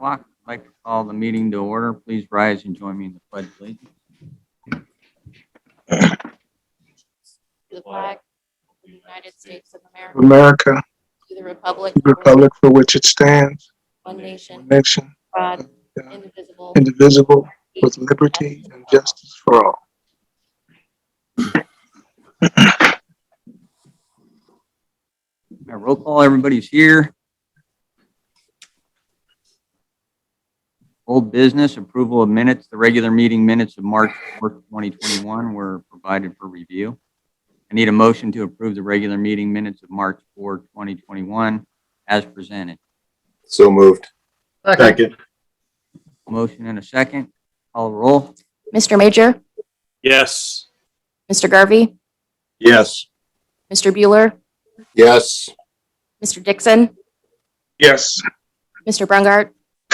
I'd like to call the meeting to order. Please rise and join me in the pledge of allegiance. To the flag of the United States of America, to the republic, the republic for which it stands, one nation, nation, God, God, indivisible, indivisible, with liberty and justice for all. Roll call, everybody's here. Old business, approval of minutes. The regular meeting minutes of March 4th, 2021 were provided for review. I need a motion to approve the regular meeting minutes of March 4th, 2021 as presented. So moved. Second. Motion and a second. Call the roll. Mr. Major, Yes. Mr. Garvey, Yes. Mr. Bueller, Yes. Mr. Dixon, Yes. Mr. Brungart,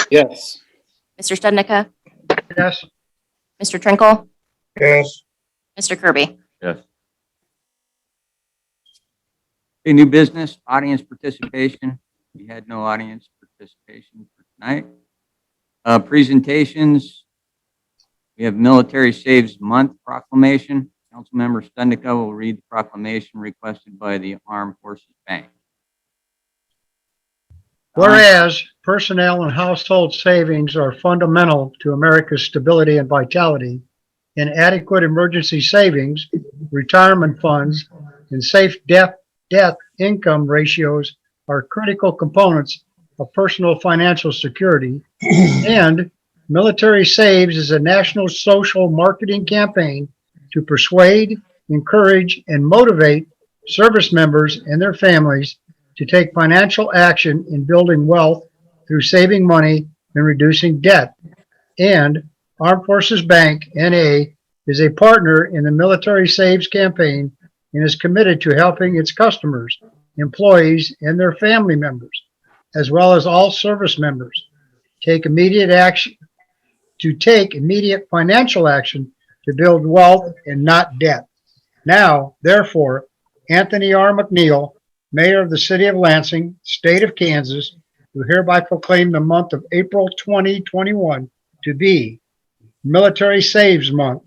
Yes. Mr. Stednicka, Yes. Mr. Trinkle, Yes. Mr. Kirby. Yes. Okay, new business, audience participation. We had no audience participation for tonight. Presentations. We have Military Saves Month proclamation. Councilmember Stendika will read the proclamation requested by the Armed Forces Bank. Whereas personnel and household savings are fundamental to America's stability and vitality, and adequate emergency savings, retirement funds, and safe death income ratios are critical components of personal financial security, and Military Saves is a national social marketing campaign to persuade, encourage, and motivate service members and their families to take financial action in building wealth through saving money and reducing debt. And Armed Forces Bank, NA, is a partner in the Military Saves campaign and is committed to helping its customers, employees, and their family members, as well as all service members, take immediate financial action to build wealth and not debt. Now, therefore, Anthony R. McNeil, Mayor of the City of Lansing, State of Kansas, do hereby proclaim the month of April 2021 to be Military Saves Month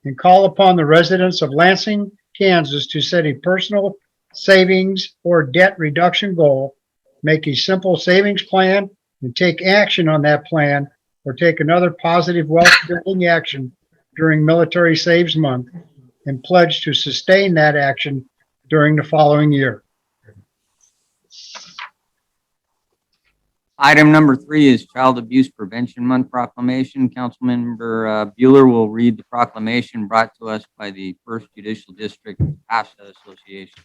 and call upon the residents of Lansing, Kansas to set a personal savings or debt reduction goal, make a simple savings plan, and take action on that plan or take another positive wealth building action during Military Saves Month and pledge to sustain that action during the following year. Item number 3 is Child Abuse Prevention Month proclamation. Councilmember Bueller will read the proclamation brought to us by the 1st Judicial District ASHA Association.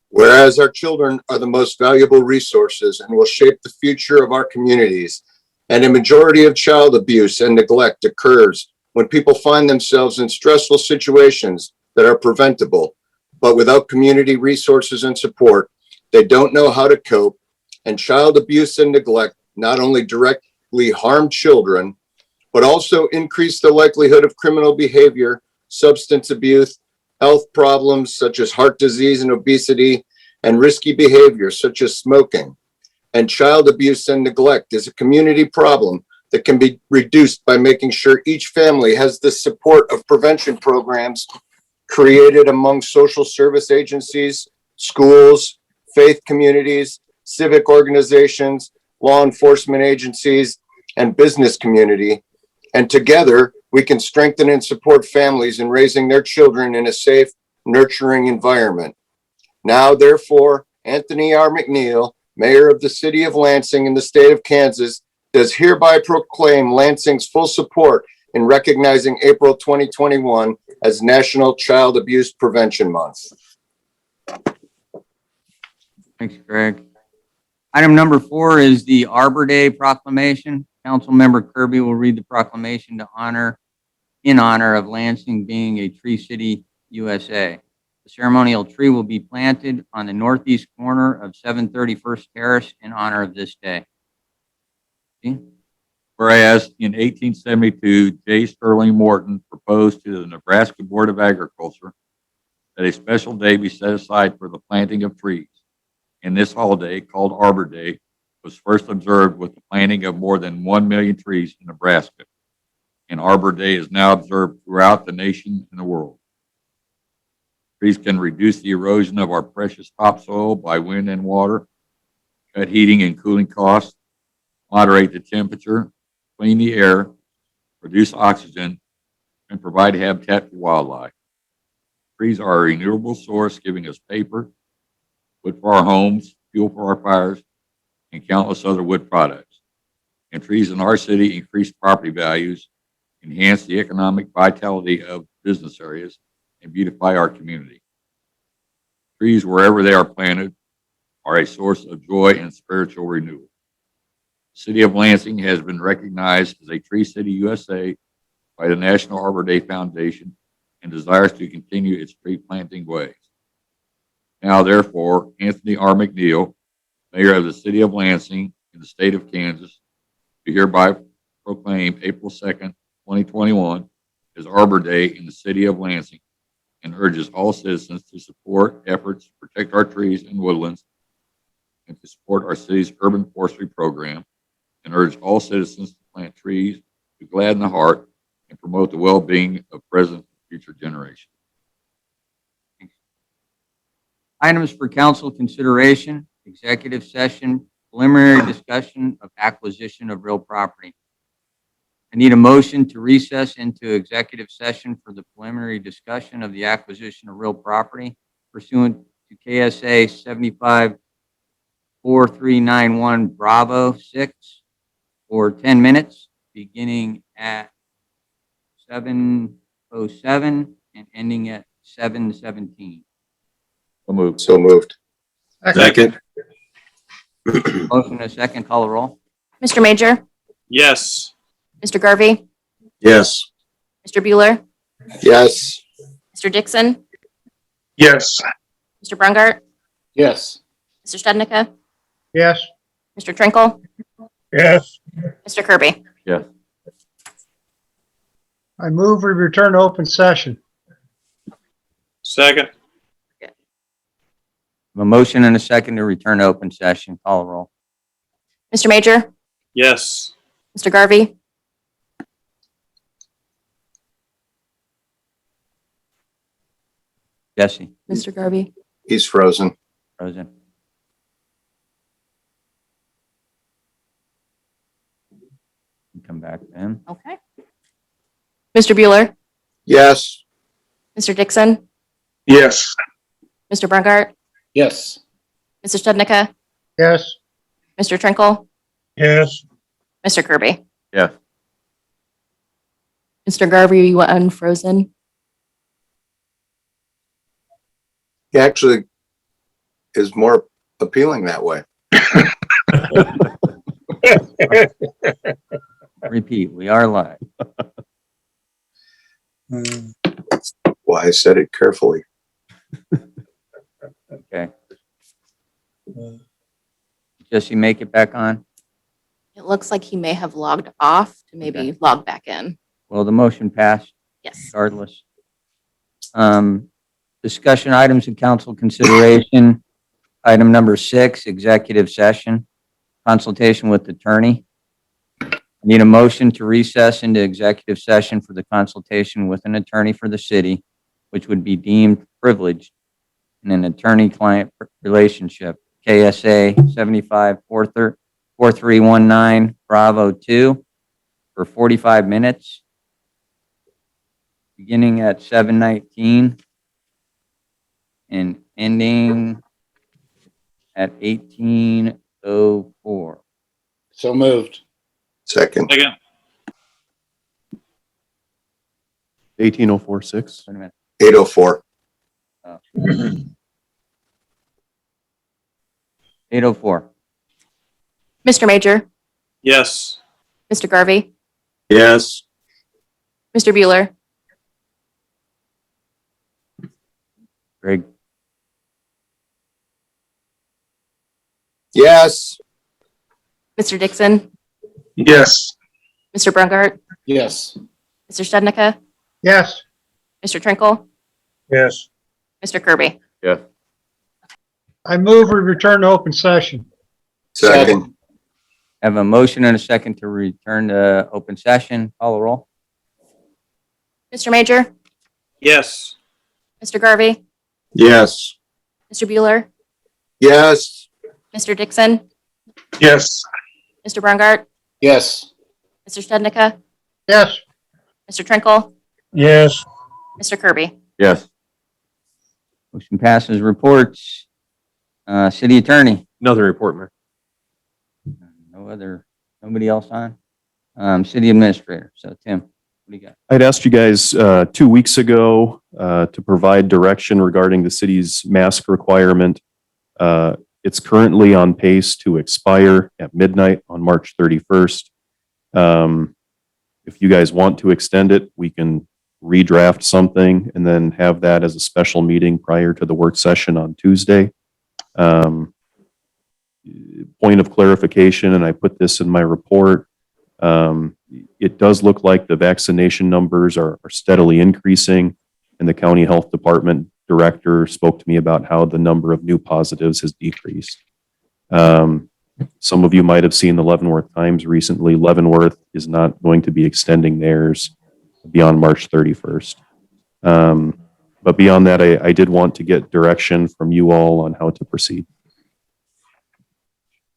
Whereas our children are the most valuable resources and will shape the future of our communities, and a majority of child abuse and neglect occurs when people find themselves in stressful situations that are preventable, but without community resources and support, they don't know how to cope. And child abuse and neglect not only directly harm children, but also increase the likelihood of criminal behavior, substance abuse, health problems such as heart disease and obesity, and risky behavior such as smoking. And child abuse and neglect is a community problem that can be reduced by making sure each family has the support of prevention programs created among social service agencies, schools, faith communities, civic organizations, law enforcement agencies, and business community. And together, we can strengthen and support families in raising their children in a safe, nurturing environment. Now, therefore, Anthony R. McNeil, Mayor of the City of Lansing in the state of Kansas, does hereby proclaim Lansing's full support in recognizing April 2021 as National Child Abuse Prevention Month. Thanks, Greg. Item number 4 is the Arbor Day proclamation. Councilmember Kirby will read the proclamation in honor of Lansing being a Tree City, USA. The ceremonial tree will be planted on the northeast corner of 731st Terrace in honor of this day. Whereas in 1872, J. Sterling Morton proposed to the Nebraska Board of Agriculture that a special day be set aside for the planting of trees. And this holiday, called Arbor Day, was first observed with the planting of more than 1 million trees in Nebraska, and Arbor Day is now observed throughout the nation and the world. Trees can reduce the erosion of our precious topsoil by wind and water, cut heating and cooling costs, moderate the temperature, clean the air, produce oxygen, and provide habitat for wildlife. Trees are a renewable source, giving us paper, wood for our homes, fuel for our fires, and countless other wood products. And trees in our city increase property values, enhance the economic vitality of business areas, and beautify our community. Trees, wherever they are planted, are a source of joy and spiritual renewal. The City of Lansing has been recognized as a Tree City USA by the National Arbor Day Foundation and desires to continue its tree planting ways. Now, therefore, Anthony R. McNeil, Mayor of the City of Lansing in the state of Kansas, do hereby proclaim April 2nd, 2021 as Arbor Day in the City of Lansing, and urges all citizens to support efforts to protect our trees and woodlands and to support our city's urban forestry program, and urge all citizens to plant trees to gladden the heart and promote the well-being of present and future generations. Items for council consideration, executive session, preliminary discussion of acquisition of real property. I need a motion to recess into executive session for the preliminary discussion of the acquisition of real property pursuant to KSA 754391 Bravo 6 for 10 minutes, beginning at 7:07 and ending at 7:17. So moved. So moved. Second. Motion and a second, call the roll. Mr. Major, Yes. Mr. Garvey, Yes. Mr. Bueller, Yes. Mr. Dixon, Yes. Mr. Brungart, Yes. Mr. Stednica, Yes. Mr. Trinkle, Yes. Mr. Kirby. Yes. I move we return to open session. Second. A motion and a second to return to open session, call the roll. Mr. Major, Yes. Mr. Garvey, Jesse, Mr. Garvey, He's frozen. Rosen. Come back to him. okay. Mr. Bueller, Yes. Mr. Dixon, Yes. Mr. Brungart, Yes. Mr. Stednica, Yes. Mr. Trinkle, Yes. Mr. Kirby. Yes. Mr. Garvey, you unfrozen? He actually is more appealing that way. Repeat, we are live. Why I said it carefully. Okay. Jesse, make it back on. It looks like he may have logged off to maybe log back in. Well, the motion passed Yes. regardless. Discussion items in council consideration. Item number 6, executive session, consultation with attorney. I need a motion to recess into executive session for the consultation with an attorney for the city, which would be deemed privileged in an attorney-client relationship. KSA 754319 Bravo 2 for 45 minutes, beginning at 7:19 and ending at 18:04. So moved. Second. Second. 18046. Wait a minute. 8:04. 8:04. Mr. Major, Yes. Mr. Garvey, Yes. Mr. Bueller, Greg, Yes. Mr. Dixon, Yes. Mr. Brungart, Yes. Mr. Stednica, Yes. Mr. Trinkle, Yes. Mr. Kirby. Yes. I move we return to open session. Second. Have a motion and a second to return to open session. Call the roll. Mr. Major, Yes. Mr. Garvey, Yes. Mr. Bueller, Yes. Mr. Dixon, Yes. Mr. Brungart, Yes. Mr. Stednica, Yes. Mr. Trinkle, Yes. Mr. Kirby. Yes. Motion passes. Reports. City Attorney. Another report, Mayor. Nobody else on? City Administrator. So Tim, what do you got? I'd asked you guys 2 weeks ago to provide direction regarding the city's mask requirement. It's currently on pace to expire at midnight on March 31st. If you guys want to extend it, we can redraft something and then have that as a special meeting prior to the work session on Tuesday. Point of clarification, and I put this in my report, it does look like the vaccination numbers are steadily increasing, and the county health department director spoke to me about how the number of new positives has decreased. Some of you might have seen the Leavenworth Times recently. Leavenworth is not going to be extending theirs beyond March 31st. But beyond that, I did want to get direction from you all on how to proceed.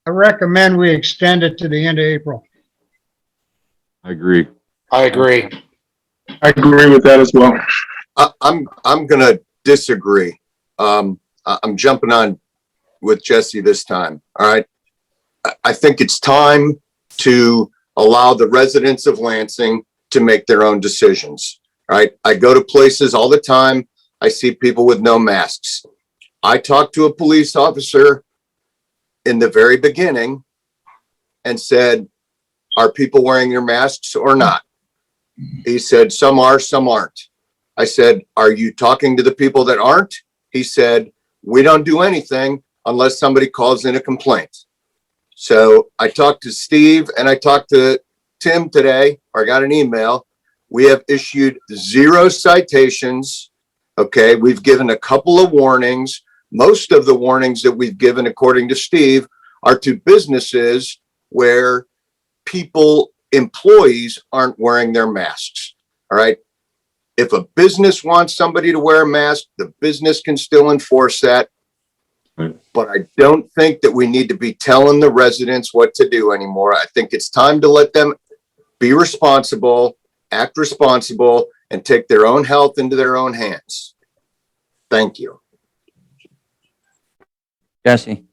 I recommend we extend it to the end of April. I agree. I agree. I agree with that as well. I'm gonna disagree. I'm jumping on with Jesse this time. All right. I think it's time to allow the residents of Lansing to make their own decisions. All right. I go to places all the time. I see people with no masks. I talked to a police officer in the very beginning and said, "Are people wearing their masks or not?" He said, "Some are, some aren't." I said, "Are you talking to the people that aren't?" He said, "We don't do anything unless somebody calls in a complaint." So I talked to Steve and I talked to Tim today, or I got an email. We have issued 0 citations. Okay. We've given a couple of warnings. Most of the warnings that we've given, according to Steve, are to businesses where employees aren't wearing their masks. All right. If a business wants somebody to wear a mask, the business can still enforce that. Right. But I don't think that we need to be telling the residents what to do anymore. I think it's time to let them be responsible, act responsible, and take their own health into their own hands. Thank you. Jesse.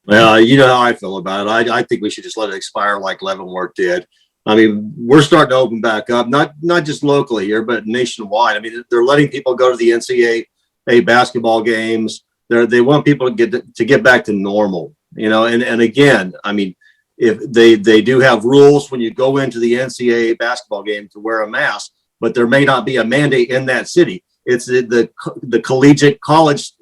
Well, you know how I feel about it. I think we should just let it expire like Leavenworth did. I mean, we're starting to open back up, not just locally here, but nationwide. I mean, they're letting people go to the NCAA basketball games. They want people to get back to normal, you know. And again, I mean, if they do have rules when you go into the NCAA basketball game to wear a mask, but there may not be a mandate in that city. It's the collegiate college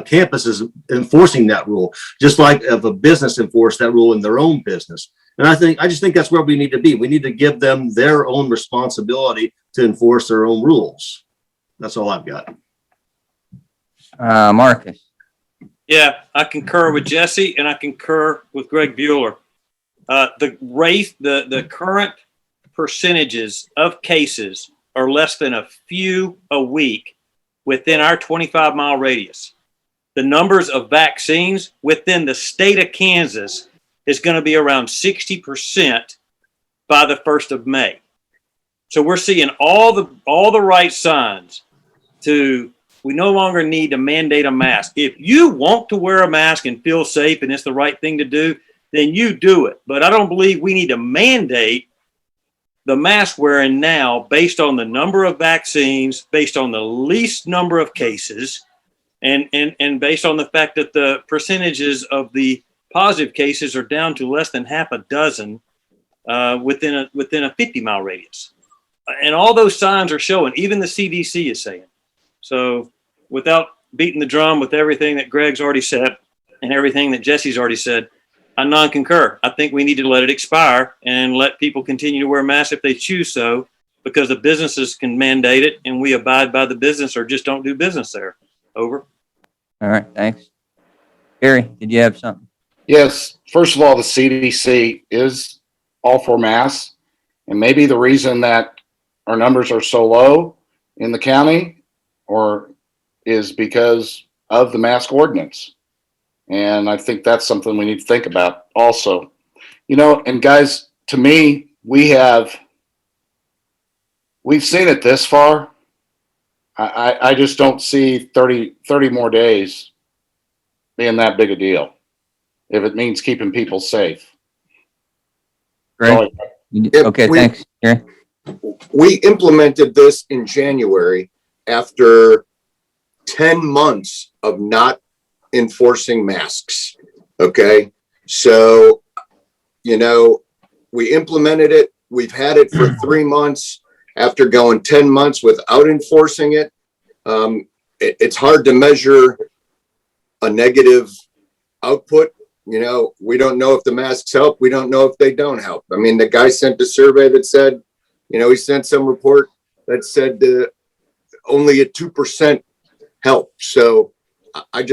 campus is enforcing that rule, just like if a business enforced that rule in their own business. And I just think that's where we need to be. We need to give them their own responsibility to enforce their own rules. That's all I've got. Marcus. Yeah, I concur with Jesse and I concur with Greg Bueller. The current percentages of cases are less than a few a week within our 25-mile radius. The numbers of vaccines within the state of Kansas is going to be around 60% by the 1st of May. So we're seeing all the right signs we no longer need to mandate a mask. If you want to wear a mask and feel safe and it's the right thing to do, then you do it. But I don't believe we need to mandate the mask wearing now based on the number of vaccines, based on the least number of cases, and based on the fact that the percentages of the positive cases are down to less than half a dozen within a 50-mile radius. And all those signs are showing, even the CDC is saying. So without beating the drum with everything that Greg's already said and everything that Jesse's already said, I non-concur. I think we need to let it expire and let people continue to wear masks if they choose so, because the businesses can mandate it and we abide by the business or just don't do business there. Over. All right. Thanks. Gary, did you have something? Yes, first of all, the CDC is all for masks. And maybe the reason that our numbers are so low in the county or is because of the mask ordinance. And I think that's something we need to think about also. You know, and guys, to me, we've seen it this far. I just don't see 30 more days being that big a deal if it means keeping people safe. Greg? If Okay, we- thanks. Gary? We implemented this in January after 10 months of not enforcing masks. Okay. So, you know, we implemented it. We've had it for 3 months after going 10 months without enforcing it. It's hard to measure a negative output. You know, we don't know if the masks help. We don't know if they don't help. I mean, the guy sent a survey that said, you know, he sent some report that said only a 2% help. So I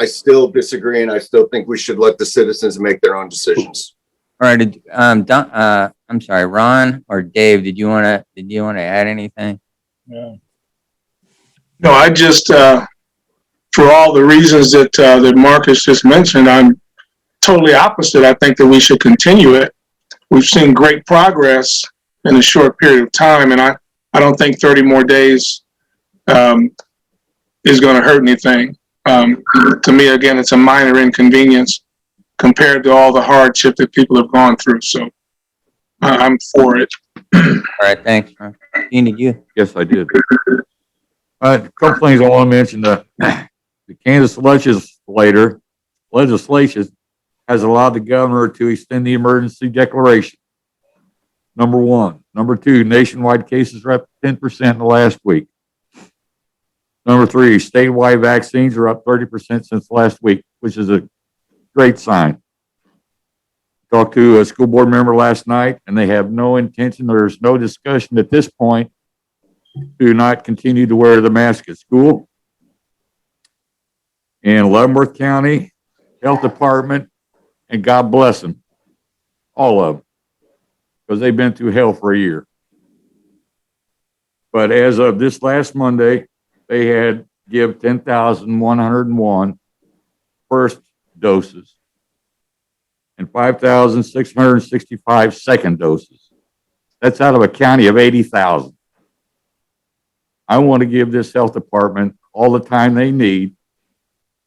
still disagree, and I still think we should let the citizens make their own decisions. All right, I'm sorry, Ron or Dave, did you want to add anything? No, I just, for all the reasons that Marcus just mentioned, I'm totally opposite. I think that we should continue it. We've seen great progress in a short period of time, and I don't think 30 more days is going to hurt anything. To me, again, it's a minor inconvenience compared to all the hardship that people have gone through. So I'm for it. All right, thanks, Ron. Dean, did you? Yes, I did. A couple things I want to mention. The Kansas legislation has allowed the governor to extend the emergency declaration. Number one. Number two, nationwide cases are up 10% in the last week. Number three, statewide vaccines are up 30% since last week, which is a great sign. Talked to a school board member last night, and they have no intention, there's no discussion at this point to not continue to wear the mask at school. In Leavenworth County Health Department, and God bless them, all of them, because they've been through hell for a year. But as of this last Monday, they had give 10,101 first doses and 5,665 second doses. That's out of a county of 80,000. I want to give this health department all the time they need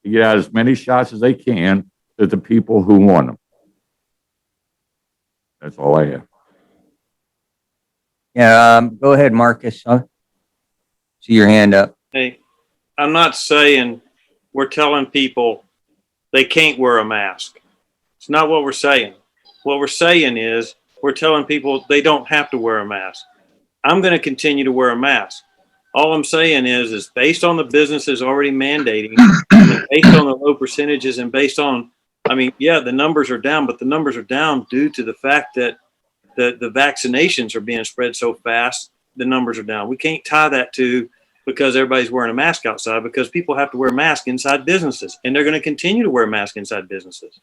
to get out as many shots as they can to the people who want them. That's all I have. Yeah, go ahead, Marcus. See your hand up. Hey, I'm not saying we're telling people they can't wear a mask. It's not what we're saying. What we're saying is we're telling people they don't have to wear a mask. I'm going to continue to wear a mask. All I'm saying is based on the businesses already mandating, and based on the low percentages, and based on, I mean, yeah, the numbers are down, but the numbers are down due to the fact that the vaccinations are being spread so fast, the numbers are down. We can't tie that to because everybody's wearing a mask outside, because people have to wear masks inside businesses, and they're going to continue to wear masks inside businesses.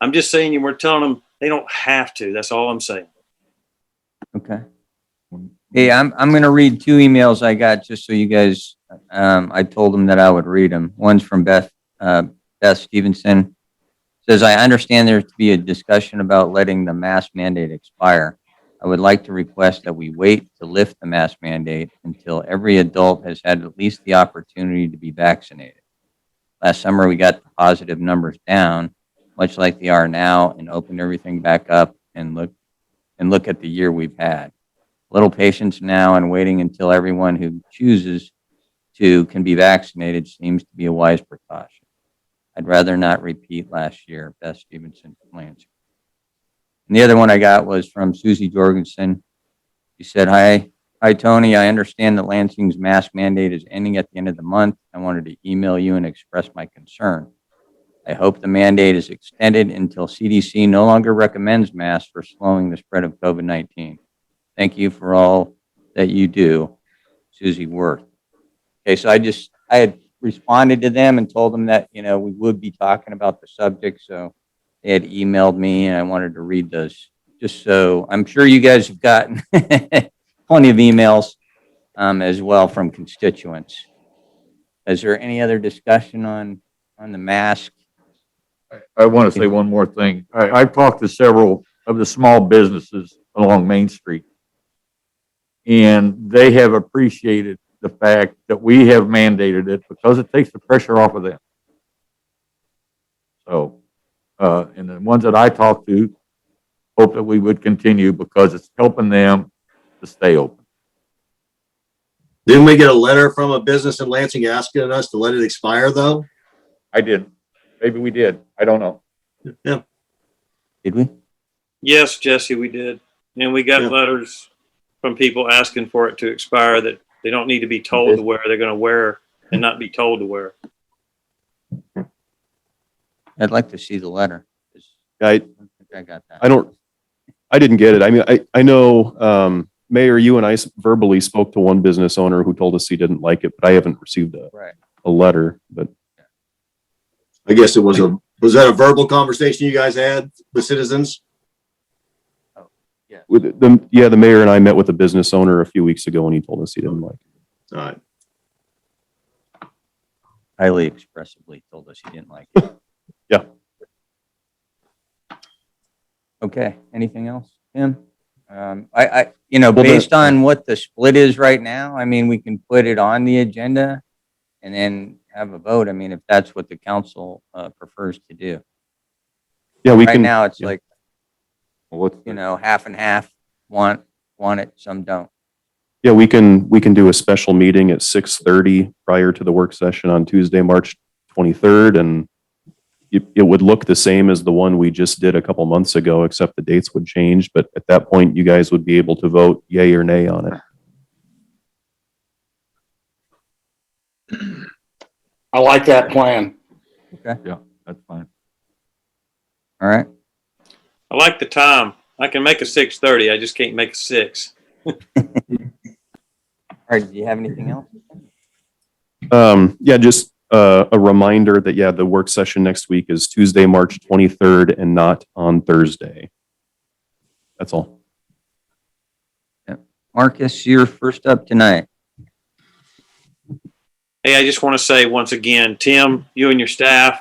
I'm just saying, we're telling them they don't have to. That's all I'm saying. Okay. Hey, I'm going to read two emails I got just so you guys, I told them that I would read them. One's from Beth Stevenson. Says, I understand there to be a discussion about letting the mask mandate expire. I would like to request that we wait to lift the mask mandate until every adult has had at least the opportunity to be vaccinated. Last summer, we got the positive numbers down, much like they are now, and opened everything back up and look at the year we've had. Little patience now, and waiting until everyone who chooses to can be vaccinated seems to be a wise precaution. I'd rather not repeat last year. Beth Stevenson from Lansing. And the other one I got was from Susie Jorgensen. She said, Hi, Tony. I understand that Lansing's mask mandate is ending at the end of the month. I wanted to email you and express my concern. I hope the mandate is extended until CDC no longer recommends masks for slowing the spread of COVID-19. Thank you for all that you do, Susie Worth. Okay, so I had responded to them and told them that, we would be talking about the subject. So They had emailed me and I wanted to read those just so I'm sure you guys have gotten plenty of emails as well from constituents. Is there any other discussion on the mask? I want to say one more thing. I've talked to several of the small businesses along Main Street, and they have appreciated the fact that we have mandated it because it takes the pressure off of them. So, and the ones that I talked to hope that we would continue because it's helping them to stay open. Didn't we get a letter from a business in Lansing asking us to let it expire though? I did. Maybe we did. I don't know. Yeah. Did we? Yes, Jesse, we did. And we got Yeah. letters from people asking for it to expire that they don't need to be told to wear. They're going to wear and not be told to wear. I'd like to see the letter. I don't think I got that. I didn't get it. I mean, I know, Mayor, you and I verbally spoke to one business owner who told us he didn't like it, but I haven't received Right. a letter, but I guess it was that a verbal conversation you guys had with citizens? the mayor and I met with a business owner a few weeks ago and he told us he didn't like it. All right. Highly expressively told us he didn't like it. Yeah. Okay, anything else, Tim? Well, Based on what the split is right now, I mean, we can put it on the agenda and then have a vote. I mean, if that's what the council prefers to do. Yeah, we Right can. now, it's yeah. like, Well, half and half want it, some don't. Yeah, we can do a special meeting at 6:30 prior to the work session on Tuesday, March 23rd, and it would look the same as the one we just did a couple months ago, except the dates would change. But at that point, you guys would be able to vote yay or nay on it. I like that plan. yeah, that's fine. All right. I like the time. I can make a 6:30. I just can't make a 6. All right. Do you have anything else? Yeah, just a reminder that, the work session next week is Tuesday, March 23rd and not on Thursday. That's all. Marcus, you're first up tonight. Hey, I just want to say once again, Tim, you and your staff,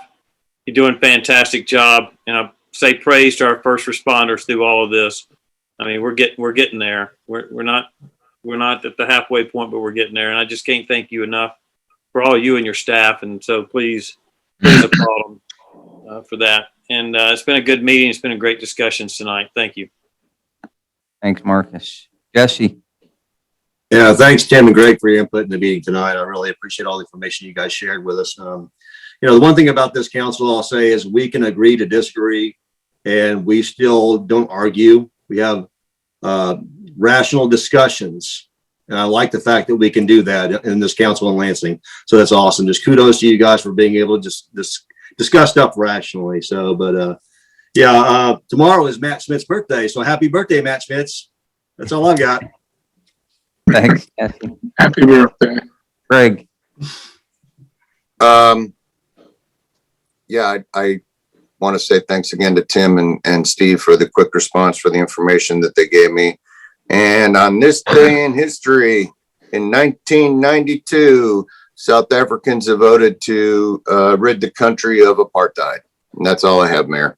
you're doing a fantastic job. And I say praise to our first responders through all of this. I mean, we're getting there. We're not at the halfway point, but we're getting there. And I just can't thank you enough for all you and your staff. And so please applaud them for that. And it's been a good meeting. It's been a great discussion tonight. Thank you. Thanks, Marcus. Jesse. Yeah, thanks, Tim and Greg, for your input in the meeting tonight. I really appreciate all the information you guys shared with us. The one thing about this council, I'll say, is we can agree to disagree, and we still don't argue. We have rational discussions, and I like the fact that we can do that in this council in Lansing. So that's awesome. Just kudos to you guys for being able to just discuss stuff rationally. So, but tomorrow is Matt Smith's birthday, so happy birthday, Matt Smith's. That's all I've got. Thanks, Jesse. Happy birthday. Greg. I want to say thanks again to Tim and Steve for the quick response, for the information that they gave me. And on this day in history, in 1992, South Africans have voted to rid the country of apartheid. And that's all I have, Mayor.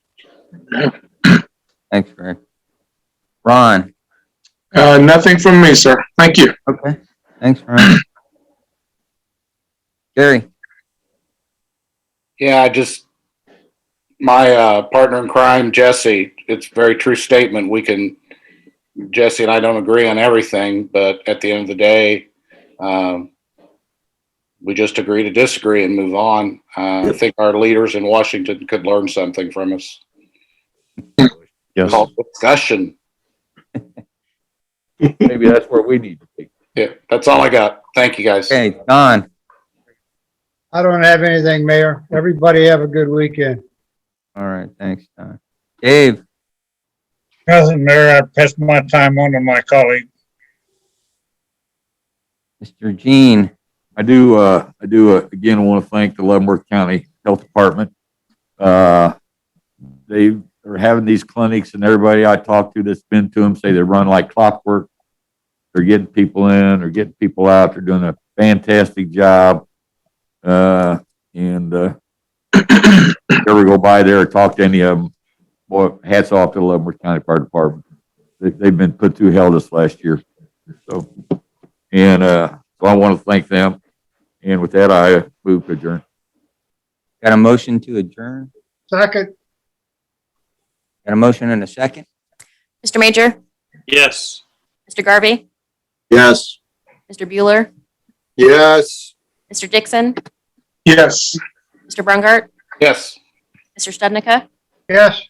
Thanks, Greg. Ron. Nothing from me, sir. Thank you. Okay. Thanks, Ron. Gary. Yeah, my partner in crime, Jesse, it's a very true statement. Jesse and I don't agree on everything, but at the end of the day, we just agree to disagree and move on. I think our leaders in Washington could learn something from us. Yes. Called discussion. Maybe that's where we need to be. Yeah, that's all I got. Thank you, guys. Okay, Don. I don't have anything, Mayor. Everybody have a good weekend. All right, thanks, Don. Dave. President Mayor, I passed my time on to my colleague. Mr. Jean. I do again want to thank the Leavenworth County Health Department. they are having these clinics, and everybody I talk to that's been to them say they run like clockwork. They're getting people in, they're getting people out. They're doing a fantastic job. And if you ever go by there or talk to any of them, boy, hats off to the Leavenworth County Fire Department. They've been put through hell this last year. So I want to thank them. And with that, I move to adjourn. Got a motion to adjourn? Second, Got a motion and a second? Mr. Major, Yes. Mr. Garvey, Yes. Mr. Bueller, Yes. Mr. Dixon, Yes. Mr. Brungart, Yes. Mr. Stubnica, yes.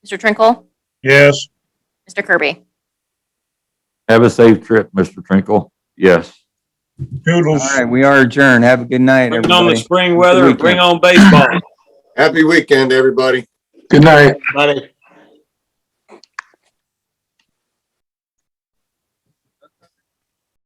Mr. Trinkle, Yes. Mr. Kirby. Have a safe trip, Mr. Trinkle. Yes. Doodles. All right, we are adjourned. Have a good night, Bring on the everybody. spring weather, weekend. bring on baseball. Happy weekend, everybody. Good night. Buddy.